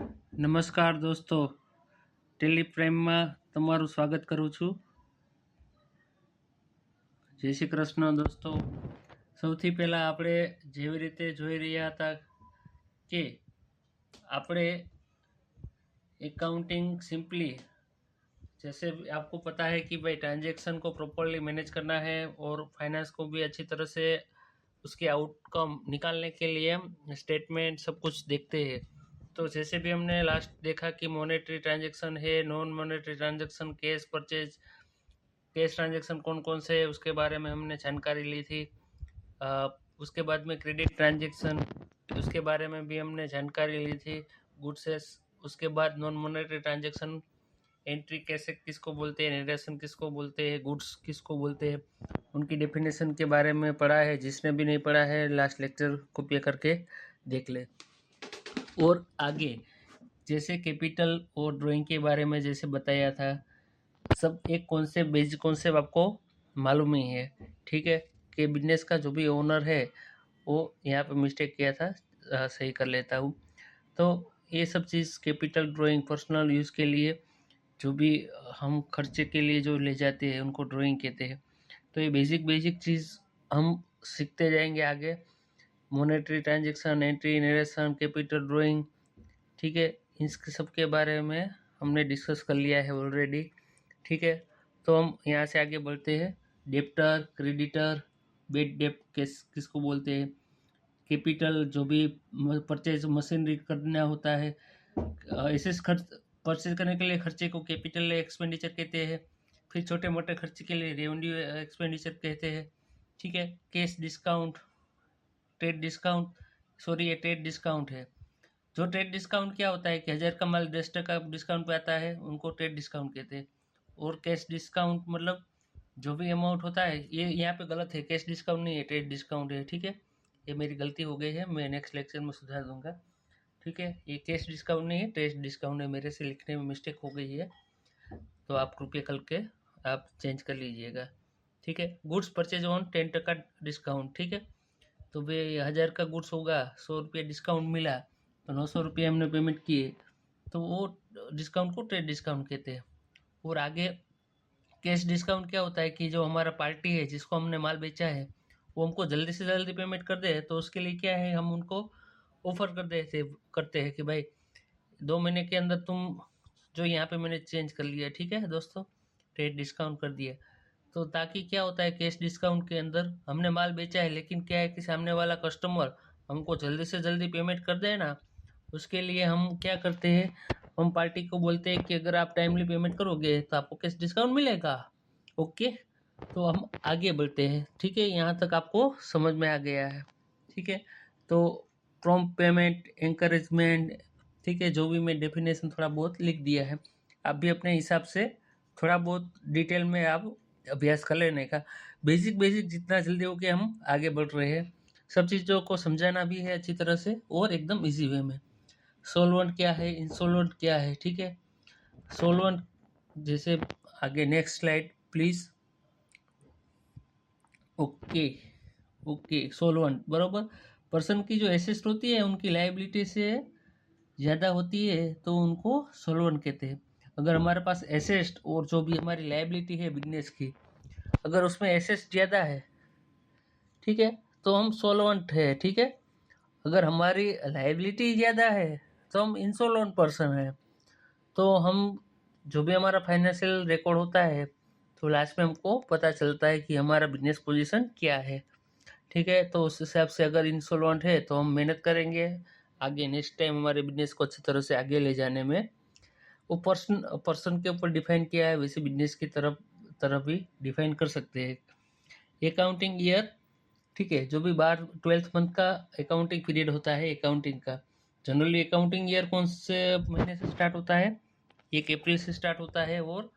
નમસ્કાર દોસ્તો, ટેલિપ્રાઇમમાં તમારું સ્વાગત કરું છું. જય શ્રી કૃષ્ણ દોસ્તો. સૌથી પહેલાં આપણે જેવી રીતે જોઈ રહ્યા હતા કે આપણે अकाउंटिंग सिंपली, जैसे आपको पता है कि भाई ट्रांजैक्शन को प्रॉपरली मैनेज करना है और फाइनेंस को भी अच्छी तरह से उसके आउटकम निकालने के लिए स्टेटमेंट सब कुछ देखते हैं. तो जैसे भी हमने लास्ट देखा कि मॉनेटरी ट्रांजैक्शन है, non monetary transaction, cash purchase, cash transaction कौन कौन से है उसके बारे में हमने जानकारी ली थी. उसके बाद में क्रेडिट ट्रांजैक्शन, उसके बारे में भी हमने जानकारी ली थी. गुड्स, उसके बाद नॉन मॉनेटरी ट्रांजैक्शन, एंट्री कैसे किसको बोलते हैं, नरेशन किसको बोलते हैं, गुड्स किसको बोलते हैं, उनकी डेफिनेशन के बारे में पढ़ा है. जिसने भी नहीं पढ़ा है लास्ट लेक्चर कॉपी करके देख ले. और आगे जैसे कैपिटल और ड्राइंग के बारे में जैसे बताया था, सब एक कॉन्सेप्ट, बेसिक कॉन्सेप्ट आपको मालूम ही है. ठीक है कि बिजनेस का जो भी ओनर है वो यहाँ पे मिस्टेक किया था, सही कर लेता हूँ. तो ये सब चीज़ कैपिटल ड्राइंग पर्सनल यूज़ के लिए जो भी हम खर्चे के लिए जो ले जाते हैं उनको ड्राइंग कहते हैं. तो ये बेसिक चीज़ हम सीखते जाएंगे आगे. Monetary transaction, entry, narration, capital drawing, ठीक है, इन सब के बारे में हमने डिस्कस कर लिया है ऑलरेडी. ठीक है, तो हम यहाँ से आगे बढ़ते हैं. डेप्टर, क्रेडिटर, बेड डेप्ट किसको बोलते हैं, कैपिटल जो भी परचेज मशीनरी करना होता है, ऐसे खर्च परचेज करने के लिए खर्चे को कैपिटल एक्सपेंडिचर कहते हैं. फिर छोटे मोटे खर्चे के लिए रेवेन्यू एक्सपेंडिचर कहते हैं. ठीक है, cash discount, trade discount, sorry ये ट्रेड डिस्काउंट है. जो ट्रेड डिस्काउंट क्या होता है कि 1000 का माल 10% डिस्काउंट पे आता है, उनको ट्रेड डिस्काउंट कहते हैं. और कैश डिस्काउंट मतलब जो भी अमाउंट होता है, ये यहाँ पे गलत है, कैश डिस्काउंट नहीं है, ट्रेड डिस्काउंट है. ठीक है, ये मेरी गलती हो गई है, मैं नेक्स्ट लेक्चर में सुधार दूंगा. ठीक है, ये कैश डिस्काउंट नहीं है, ट्रेड डिस्काउंट है, मेरे से लिखने में मिस्टेक हो गई है, तो आप कृपया करके आप चेंज कर लीजिएगा. ठीक है, गुड्स परचेज ऑन 10% डिस्काउंट. ठीक है, तो भाई 1000 का गुड्स होगा, 100 रुपये डिस्काउंट मिला तो 900 रुपये हमने पेमेंट किए, तो वो डिस्काउंट को ट्रेड डिस्काउंट कहते हैं. और आगे कैश डिस्काउंट क्या होता है कि जो हमारा पार्टी है जिसको हमने माल बेचा है वो हमको जल्दी से जल्दी पेमेंट कर दे, तो उसके लिए क्या है, हम उनको ऑफर करते हैं कि भाई 2 महीने के अंदर तुम जो यहाँ पे मैंने चेंज कर लिया, ठीक है दोस्तों, ट्रेड डिस्काउंट कर दिया. तो ताकि क्या होता है, कैश डिस्काउंट के अंदर हमने माल बेचा है लेकिन क्या है कि सामने वाला कस्टमर हमको जल्दी से जल्दी पेमेंट कर दे ना, उसके लिए हम क्या करते हैं, हम पार्टी को बोलते हैं कि अगर आप टाइमली पेमेंट करोगे तो आपको कैश डिस्काउंट मिलेगा. ओके, तो हम आगे बढ़ते हैं. ठीक है, यहाँ तक आपको समझ में आ गया है. ठीक है, तो प्रॉम्प्ट पेमेंट, एंकरेजमेंट, ठीक है, जो भी मैं डेफिनेशन थोड़ा बहुत लिख दिया है, आप भी अपने हिसाब से थोड़ा बहुत डिटेल में आप अभ्यास कर लेने का. बेसिक जितना जल्दी हो के हम आगे बढ़ रहे हैं. सब चीज़ों को समझाना भी है अच्छी तरह से और एकदम इजी वे में. सोलवेंट क्या है, इंसोल्वेंट क्या है. ठीक है, सोलवेंट जैसे आगे next slide please. Okay, solvent बरोबर पर्सन की जो एसेट होती है उनकी लायबिलिटी से ज़्यादा होती है तो उनको सोलवेंट कहते हैं. अगर हमारे पास एसेट और जो भी हमारी लायबिलिटी है बिजनेस की, अगर उसमें एसेट ज़्यादा है, ठीक है, तो हम सोलवेंट है. ठीक है, अगर हमारी लायबिलिटी ज़्यादा है तो हम इंसोल्वेंट पर्सन है. तो हम जो भी हमारा फाइनेंशियल रिकॉर्ड होता है तो लास्ट में हमको पता चलता है कि हमारा बिजनेस पोजीशन क्या है. ठीक है, तो उस हिसाब से अगर इंसोल्वेंट है तो हम मेहनत करेंगे आगे नेक्स्ट टाइम हमारे बिजनेस को अच्छी तरह से आगे ले जाने में. वो पर्सन के ऊपर डिफाइन किया है, वैसे बिजनेस की तरफ भी डिफाइन कर सकते हैं. अकाउंटिंग ईयर, ठीक है, जो भी 12th मंथ का अकाउंटिंग पीरियड होता है अकाउंटिंग का, जनरली अकाउंटिंग ईयर कौन से महीने से स्टार्ट होता है, 1 अप्रैल से स्टार्ट होता है और